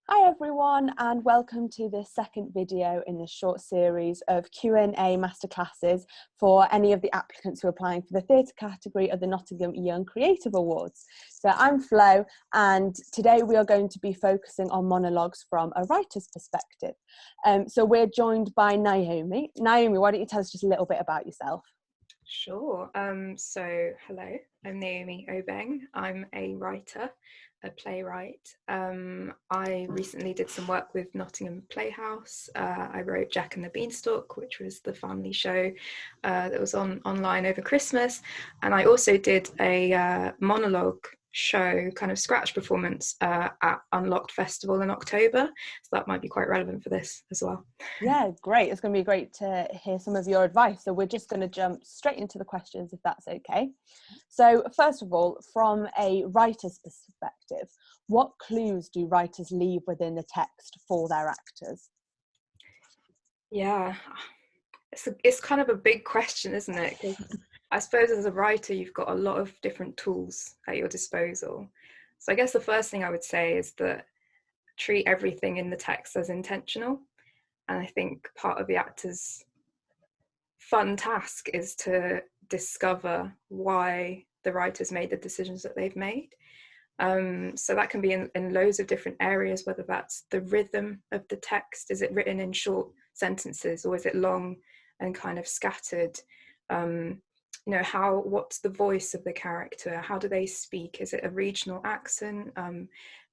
Hi everyone, and welcome to this second video in this short series of Q&A masterclasses for any of the applicants who are applying for the theatre category of the Nottingham Young Creative Awards. So I'm Flo, and today we are going to be focusing on monologues from a writer's perspective. So we're joined by Naomi. Naomi, why don't you tell us just a little bit about yourself? Sure. So hello, I'm Naomi Obeng. I'm a writer, a playwright. I recently did some work with Nottingham Playhouse. I wrote Jack and the Beanstalk, which was the family show that was online over Christmas. And I also did a monologue show, kind of scratch performance at Unlocked Festival in October. So that might be quite relevant for this as well. Yeah, great. It's going to be great to hear some of your advice. So we're just going to jump straight into the questions, if that's okay. So first of all, from a writer's perspective, what clues do writers leave within the text for their actors? Yeah, it's kind of a big question, isn't it? 'Cause I suppose as a writer, you've got a lot of different tools at your disposal. So I guess the first thing I would say is that treat everything in the text as intentional. And I think part of the actor's fun task is to discover why the writers made the decisions that they've made. So that can be in loads of different areas, whether that's the rhythm of the text. Is it written in short sentences, or is it long and kind of scattered? What's the voice of the character? How do they speak? Is it a regional accent?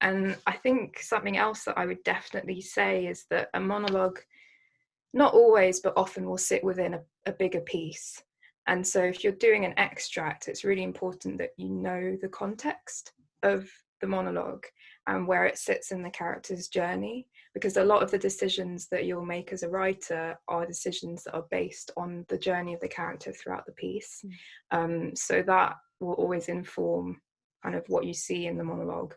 And I think something else that I would definitely say is that a monologue, not always, but often will sit within a bigger piece. And so if you're doing an extract, it's really important that you know the context of the monologue and where it sits in the character's journey, because a lot of the decisions that you'll make as a writer are decisions that are based on the journey of the character throughout the piece. So that will always inform kind of what you see in the monologue.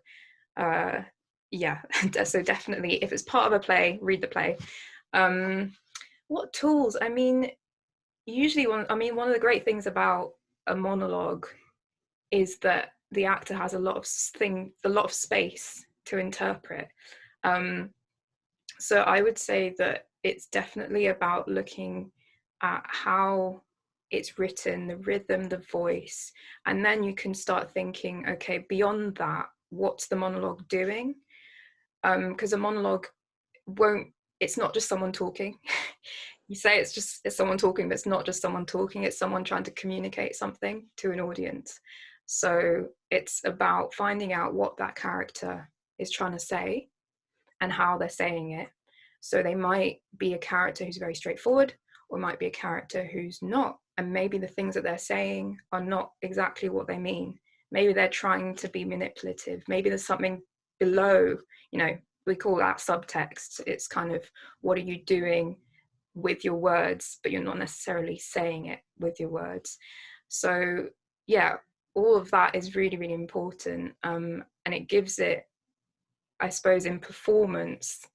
So definitely, if it's part of a play, read the play. What tools? I mean, usually one of the great things about a monologue is that the actor has a lot of space to interpret. So I would say that it's definitely about looking at how it's written, the rhythm, the voice, and then you can start thinking, okay, beyond that, what's the monologue doing? Because a monologue it's not just someone talking. You say it's someone talking, but it's not just someone talking, it's someone trying to communicate something to an audience. So it's about finding out what that character is trying to say and how they're saying it. So they might be a character who's very straightforward, or might be a character who's not, and maybe the things that they're saying are not exactly what they mean. Maybe they're trying to be manipulative. Maybe there's something below, we call that subtext. It's kind of, what are you doing with your words, but you're not necessarily saying it with your words. So yeah, all of that is really, really important. And it gives it, I suppose, in performance,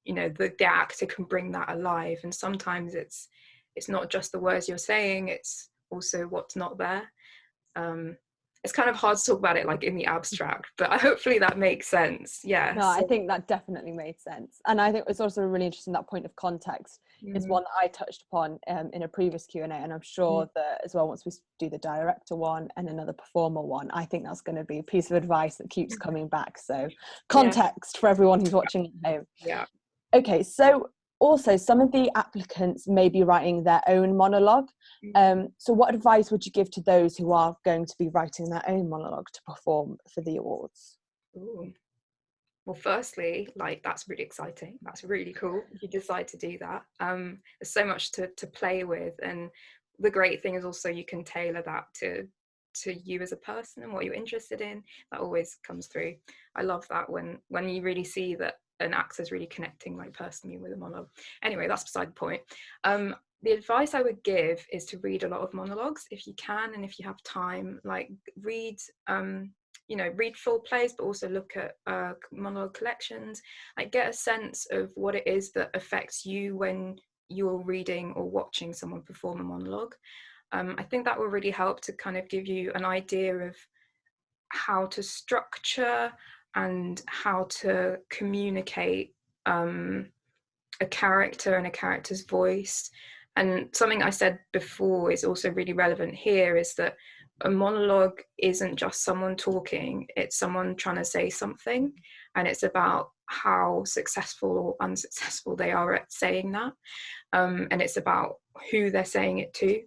the actor can bring that alive. And sometimes it's not just the words you're saying, it's also what's not there. It's kind of hard to talk about it like in the abstract, but hopefully that makes sense. Yeah. No, I think that definitely made sense. And I think it's also really interesting, that point of context is one that I touched upon in a previous Q&A, and I'm sure that as well, once we do the director one and another performer one, I think that's going to be a piece of advice that keeps coming back. So context for everyone who's watching at home. Yeah. Okay, so also some of the applicants may be writing their own monologue. So what advice would you give to those who are going to be writing their own monologue to perform for the awards? Ooh. Well, firstly, that's really exciting. That's really cool if you decide to do that. There's so much to play with, and the great thing is also you can tailor that to you as a person and what you're interested in. That always comes through. I love that when you really see that an actor's really connecting personally with a monologue. Anyway, that's beside the point. The advice I would give is to read a lot of monologues if you can, and if you have time, read read full plays, but also look at monologue collections. Get a sense of what it is that affects you when you're reading or watching someone perform a monologue. I think that will really help to kind of give you an idea of how to structure and how to communicate a character and a character's voice. And something I said before is also really relevant here, is that a monologue isn't just someone talking, it's someone trying to say something, and it's about how successful or unsuccessful they are at saying that. And it's about who they're saying it to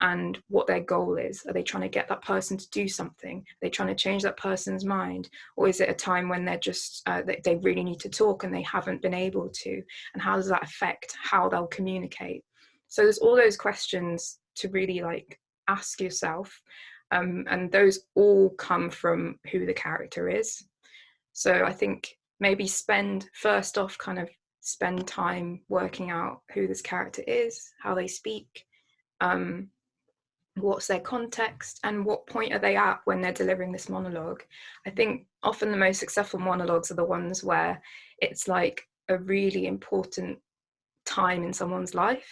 and what their goal is. Are they trying to get that person to do something? Are they trying to change that person's mind? Or is it a time when they're just, they really need to talk and they haven't been able to? And how does that affect how they'll communicate? So there's all those questions to really like ask yourself. And those all come from who the character is. So I think maybe spend time working out who this character is, how they speak, what's their context, and what point are they at when they're delivering this monologue. I think often the most successful monologues are the ones where it's like a really important time in someone's life.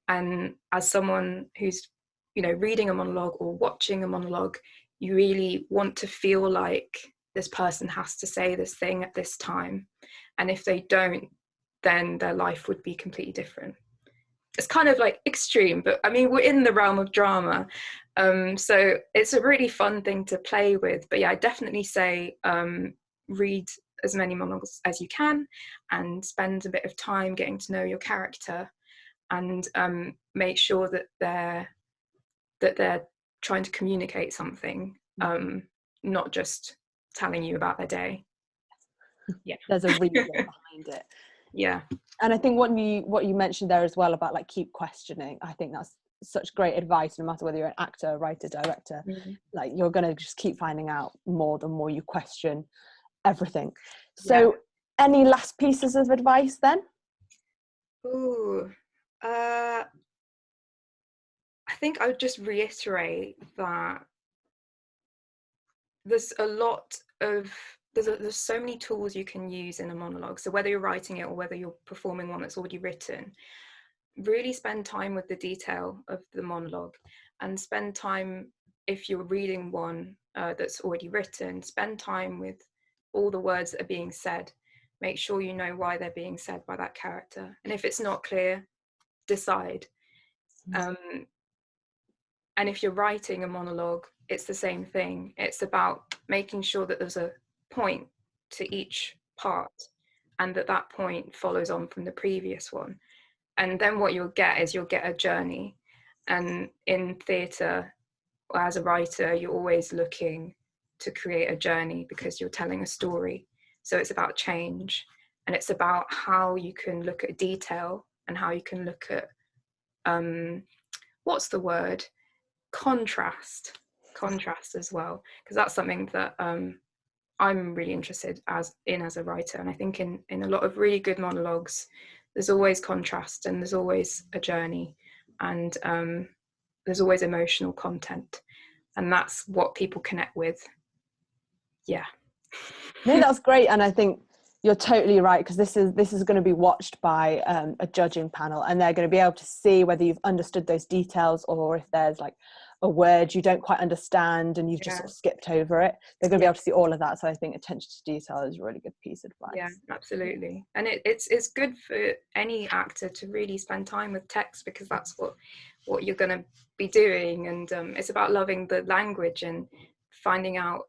And as someone who's, reading a monologue or watching a monologue, you really want to feel like this person has to say this thing at this time. And if they don't, then their life would be completely different. It's kind of like extreme, but I mean, we're in the realm of drama. So it's a really fun thing to play with. But yeah, I definitely say read as many monologues as you can and spend a bit of time getting to know your character, and make sure that they're trying to communicate something, not just telling you about their day. Yeah, there's a reason behind it. Yeah. And I think what you mentioned there as well about like keep questioning, I think that's such great advice. No matter whether you're an actor, writer, director, like you're gonna just keep finding out more the more you question everything. So any last pieces of advice then? I think I would just reiterate that there's so many tools you can use in a monologue. So whether you're writing it or whether you're performing one that's already written, really spend time with the detail of the monologue, and spend time, if you're reading one that's already written, spend time with all the words that are being said. Make sure you know why they're being said by that character. And if it's not clear, decide. And if you're writing a monologue, it's the same thing. It's about making sure that there's a point to each part, and that point follows on from the previous one. And then what you'll get a journey. And in theatre, as a writer, you're always looking to create a journey because you're telling a story. So it's about change, and it's about how you can look at detail and how you can look at contrast as well, because that's something that I'm really interested as a writer. And I think in a lot of really good monologues, there's always contrast, and there's always a journey, and there's always emotional content, and that's what people connect with. Yeah. No, that's great. And I think you're totally right, because this is going to be watched by a judging panel, and they're going to be able to see whether you've understood those details, or if there's like a word you don't quite understand and you've just sort of skipped over it. They're going to be able to see all of that. So I think attention to detail is a really good piece of advice. Yeah, absolutely. And it's good for any actor to really spend time with text, because that's what you're going to be doing. And it's about loving the language and finding out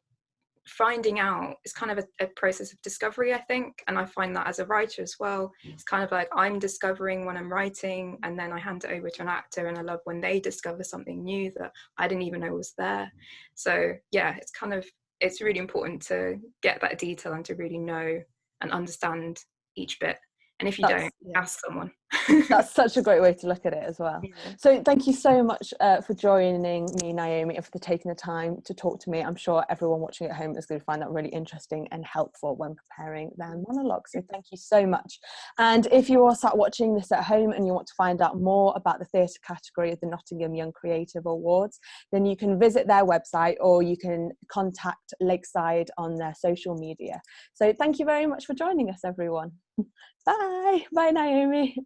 is kind of a process of discovery, I think. And I find that as a writer as well, it's kind of like I'm discovering when I'm writing, and then I hand it over to an actor, and I love when they discover something new that I didn't even know was there. So yeah, it's really important to get that detail and to really know and understand each bit. And if you don't, ask someone. That's such a great way to look at it as well. Yeah. So thank you so much for joining me, Naomi, and for taking the time to talk to me. I'm sure everyone watching at home is going to find that really interesting and helpful when preparing their monologue. So thank you so much. And if you are sat watching this at home and you want to find out more about the theatre category of the Nottingham Young Creative Awards, then you can visit their website, or you can contact Lakeside on their social media. So thank you very much for joining us, everyone. Bye. Bye, Naomi.